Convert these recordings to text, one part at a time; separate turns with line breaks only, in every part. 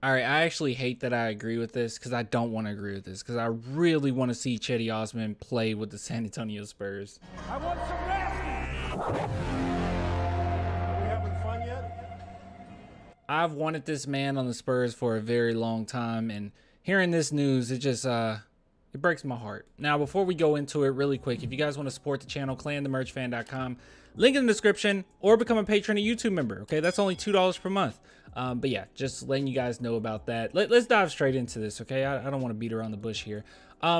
All right, I actually hate that I agree with this because I don't want to agree with this because I really want to see Cedi Osman play with the San Antonio Spurs.
I want some nasty. Are we having fun yet?
I've wanted this man on the Spurs for a very long time, and hearing this news, it just it breaks my heart. Now, before we go into it really quick, if you guys want to support the channel, clanthemerchfan.com, link in the description, or become a patron or YouTube member. Okay, that's only $2 per month. But yeah, just letting you guys know about that. Let's dive straight into this, okay? I don't want to beat around the bush here.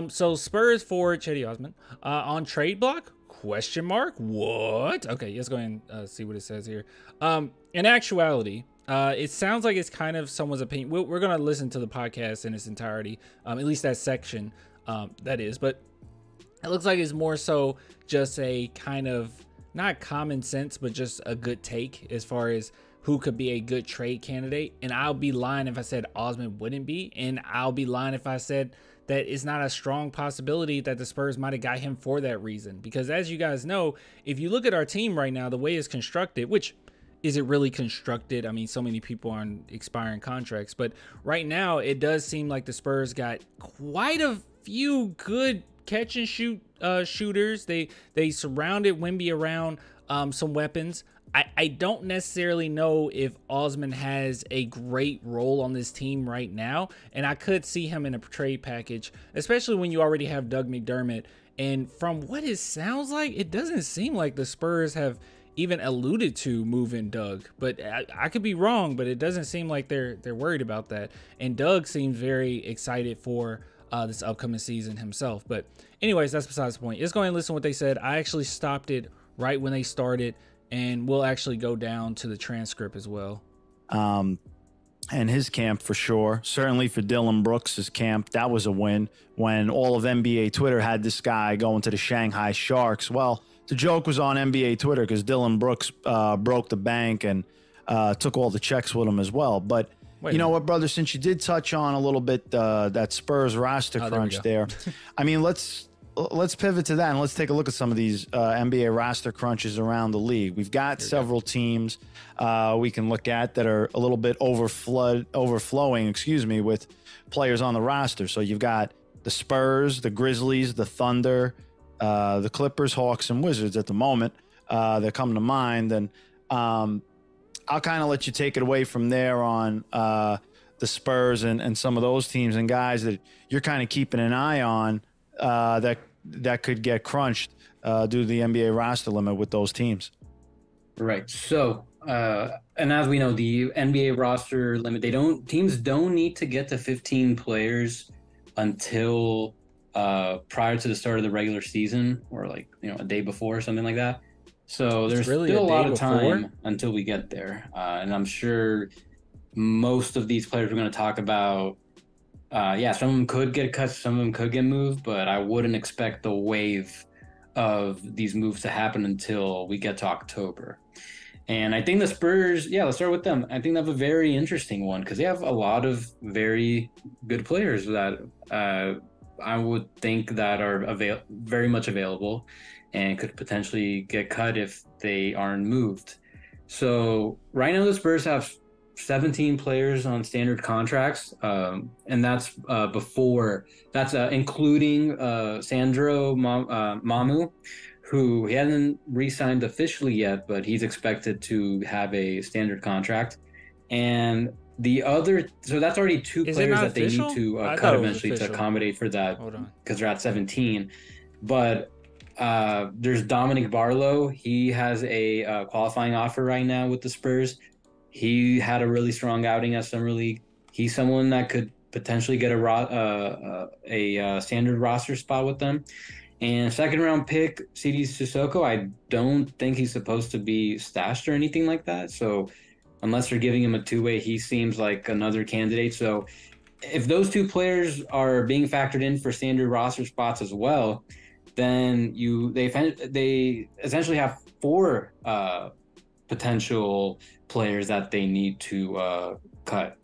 So Spurs for Cedi Osman on trade block? Question mark? What? Okay, let's go ahead and see what it says here. In actuality, it sounds like it's kind of someone's opinion. We're going to listen to the podcast in its entirety, at least that section, that is. But it looks like it's more so just a kind of, not common sense, but just a good take as far as who could be a good trade candidate. And I'll be lying if I said Osman wouldn't be. And I'll be lying if I said that it's not a strong possibility that the Spurs might have got him for that reason. Because as you guys know, if you look at our team right now, the way it's constructed, which is it really constructed? I mean, so many people are on expiring contracts. But right now, it does seem like the Spurs got quite a few good catch and shoot shooters. They surrounded Wemby around some weapons. I don't necessarily know if Osman has a great role on this team right now, and I could see him in a trade package, especially when you already have Doug McDermott. And from what it sounds like, it doesn't seem like the Spurs have even alluded to moving Doug, but I could be wrong, but it doesn't seem like they're worried about that. And Doug seems very excited for this upcoming season himself. But anyways, that's besides the point. Let's go ahead and listen to what they said. I actually stopped it right when they started, and we'll actually go down to the transcript as well.
And his camp for sure. Certainly for Dylan Brooks' camp, that was a win when all of NBA Twitter had this guy going to the Shanghai Sharks. Well, the joke was on NBA Twitter because Dylan Brooks broke the bank and took all the checks with him as well. But you know what, brother, since you did touch on a little bit that Spurs roster crunch there, I mean, let's pivot to that and let's take a look at some of these NBA roster crunches around the league. We've got several teams we can look at that are a little bit overflowing, with players on the roster. So you've got the Spurs, the Grizzlies, the Thunder, the Clippers, Hawks, and Wizards at the moment that come to mind. And I'll kind of let you take it away from there on the Spurs and some of those teams and guys that you're kind of keeping an eye on that could get crunched due to the NBA roster limit with those teams.
Right. So, and as we know, the NBA roster limit, teams don't need to get to 15 players until prior to the start of the regular season, or like, a day before or something like that. So there's really still a lot of time until we get there. And I'm sure most of these players we're going to talk about, some of them could get cut, some of them could get moved, but I wouldn't expect the wave of these moves to happen until we get to October. And I think the Spurs, let's start with them. I think they have a very interesting one because they have a lot of very good players that I would think that are very much available and could potentially get cut if they aren't moved. So right now the Spurs have 17 players on standard contracts, and that's including Sandro Mamu, who he hasn't re-signed officially yet, but he's expected to have a standard contract. And the other, so that's already two players that they need to cut eventually to accommodate for that, because they're at 17. But there's Dominic Barlow. He has a qualifying offer right now with the Spurs. He had a really strong outing at Summer League. He's someone that could potentially get a standard roster spot with them. And second round pick, Cedi Sissoko, I don't think he's supposed to be stashed or anything like that. So unless they're giving him a two-way, he seems like another candidate. So if those two players are being factored in for standard roster spots as well, then they essentially have four potential players that they need to cut.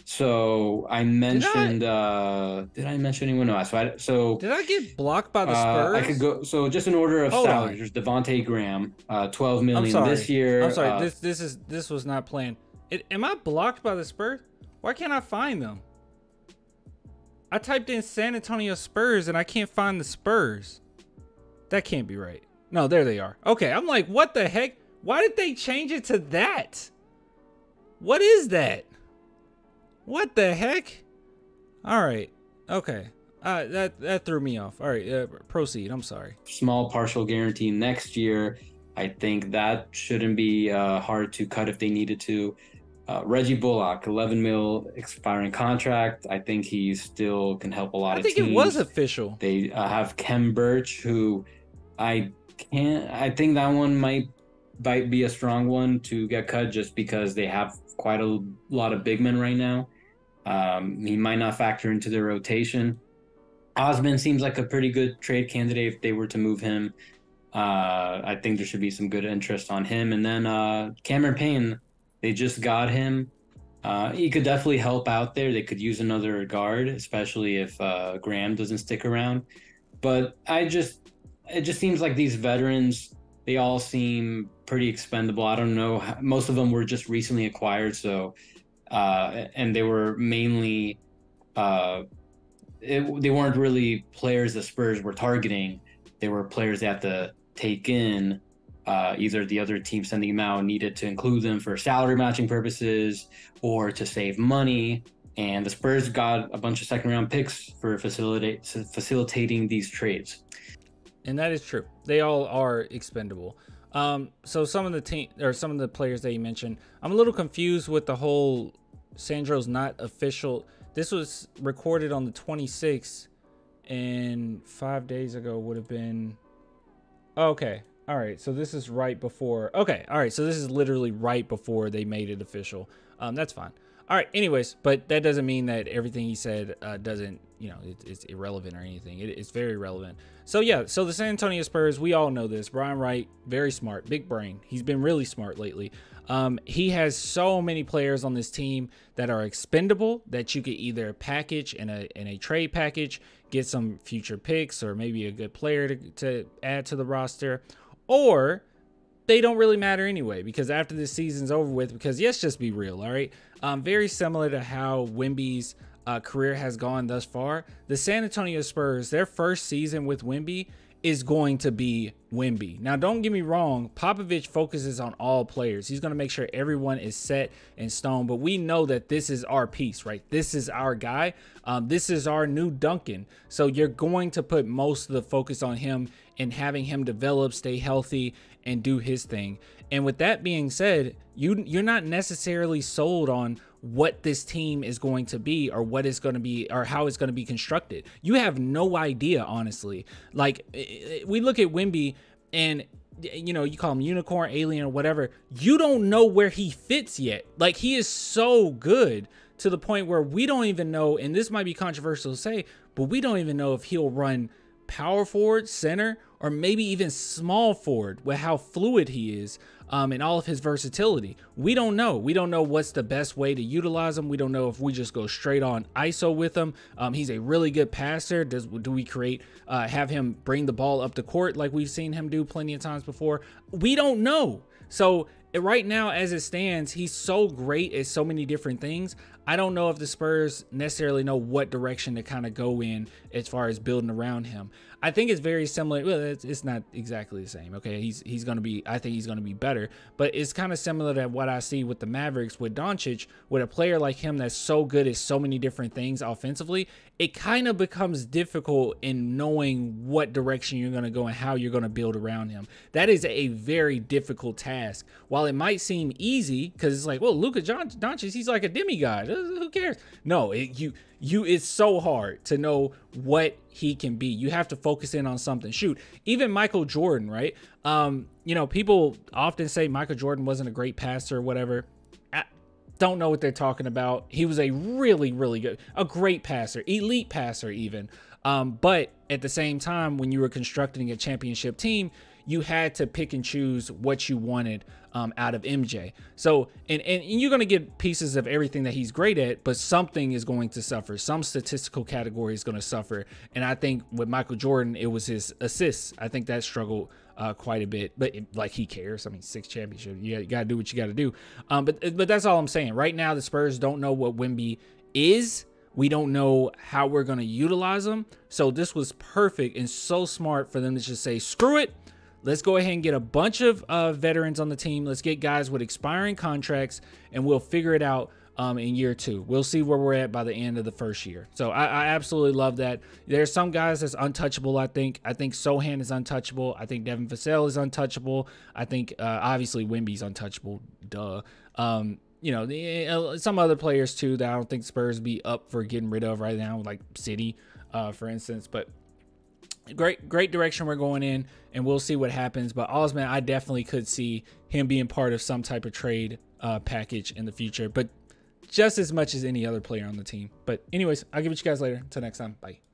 So I mentioned, did I mention anyone else? So
did I get blocked by the Spurs?
I could go. So just in order of salaries, there's Devontae Graham, $12 million this year.
I'm sorry. This was not planned. Am I blocked by the Spurs, Why can't I find them? I typed in San Antonio Spurs and I can't find the Spurs. That can't be right. No, there they are. Okay, I'm like, what the heck? Why did they change it to that? What is that? What the heck? All right. Okay. That threw me off. All right, proceed. I'm sorry.
Small partial guarantee next year. I think that shouldn't be hard to cut if they needed to. Reggie Bullock, 11 mil expiring contract. I think he still can help a lot of teams.
I think it was official.
They have Kem Birch, who I think that one might be a strong one to get cut just because they have quite a lot of big men right now. He might not factor into their rotation. Osman seems like a pretty good trade candidate if they were to move him. I think there should be some good interest on him. And then Cameron Payne, they just got him. He could definitely help out there. They could use another guard, especially if Graham doesn't stick around. But it just seems like these veterans, they all seem pretty expendable. I don't know. Most of them were just recently acquired. So, and they were mainly, they weren't really players the Spurs were targeting. They were players they had to take in. Either the other team sending them out needed to include them for salary matching purposes or to save money. And the Spurs got a bunch of second-round picks for facilitating these trades.
And that is true. They all are expendable. So some of the players that you mentioned, I'm a little confused with the whole Sandro's not official. This was recorded on the 26th, and 5 days ago would have been. Okay. All right. So this is right before. Okay. All right. So this is literally right before they made it official. That's fine. All right. Anyways, but that doesn't mean that everything he said doesn't, it's irrelevant or anything. It's very relevant. So yeah. So the San Antonio Spurs, we all know this. Brian Wright, very smart, big brain. He's been really smart lately. He has so many players on this team that are expendable that you could either package in a trade package, get some future picks or maybe a good player to add to the roster, or they don't really matter anyway, because after this season's over with, because let's just be real, all right? Very similar to how Wemby's career has gone thus far. The San Antonio Spurs, their first season with Wemby is going to be Wemby. Now, don't get me wrong. Popovich focuses on all players. He's going to make sure everyone is set in stone. But we know that this is our piece, right? This is our guy. This is our new Duncan. So you're going to put most of the focus on him and having him develop, stay healthy, and do his thing. And with that being said, you're not necessarily sold on what this team is going to be or what it's going to be or how it's going to be constructed. You have no idea, honestly. Like, we look at Wemby and, you call him unicorn, alien, or whatever. You don't know where he fits yet. Like, he is so good to the point where we don't even know, and this might be controversial to say, but we don't even know if he'll run power forward, center, or maybe even small forward with how fluid he is and all of his versatility. We don't know. We don't know what's the best way to utilize him. We don't know if we just go straight on ISO with him. He's a really good passer. Do we have him bring the ball up the court like we've seen him do plenty of times before? We don't know. So right now, as it stands, he's so great at so many different things. I don't know if the Spurs necessarily know what direction to kind of go in as far as building around him. I think it's very similar. Well, it's not exactly the same. Okay, he's going to be. I think he's going to be better, but it's kind of similar to what I see with the Mavericks with Doncic. With a player like him that's so good at so many different things offensively, it kind of becomes difficult in knowing what direction you're going to go and how you're going to build around him. That is a very difficult task. While it might seem easy because it's like, well, Luka Doncic, he's like a demigod. Who cares? No, it's so hard to know what he can be. You have to focus in on something. Shoot, even Michael Jordan, right? People often say Michael Jordan wasn't a great passer or whatever. I don't know what they're talking about. He was a really, really good, a great passer, elite passer even. But at the same time, when you were constructing a championship team, you had to pick and choose what you wanted out of MJ. So, and you're going to get pieces of everything that he's great at, but something is going to suffer. Some statistical category is going to suffer. And I think with Michael Jordan, it was his assists. I think that struggled quite a bit, but like he cares. I mean, 6 championships. You got to do what you got to do. But that's all I'm saying. Right now, the Spurs don't know what Wemby is. We don't know how we're going to utilize them. So this was perfect and so smart for them to just say, screw it. Let's go ahead and get a bunch of veterans on the team. Let's get guys with expiring contracts, and we'll figure it out in year 2. We'll see where we're at by the end of the first year. So I absolutely love that. There's some guys that's untouchable, I think. I think Sohan is untouchable. I think Devin Vassell is untouchable. I think, obviously, Wemby's untouchable. Duh. You know, some other players, too, that I don't think Spurs be up for getting rid of right now, like Cedi, for instance. But great direction we're going in, and we'll see what happens. But Osman, I definitely could see him being part of some type of trade package in the future, but just as much as any other player on the team. But anyways, I'll give it to you guys later. Until next time, bye.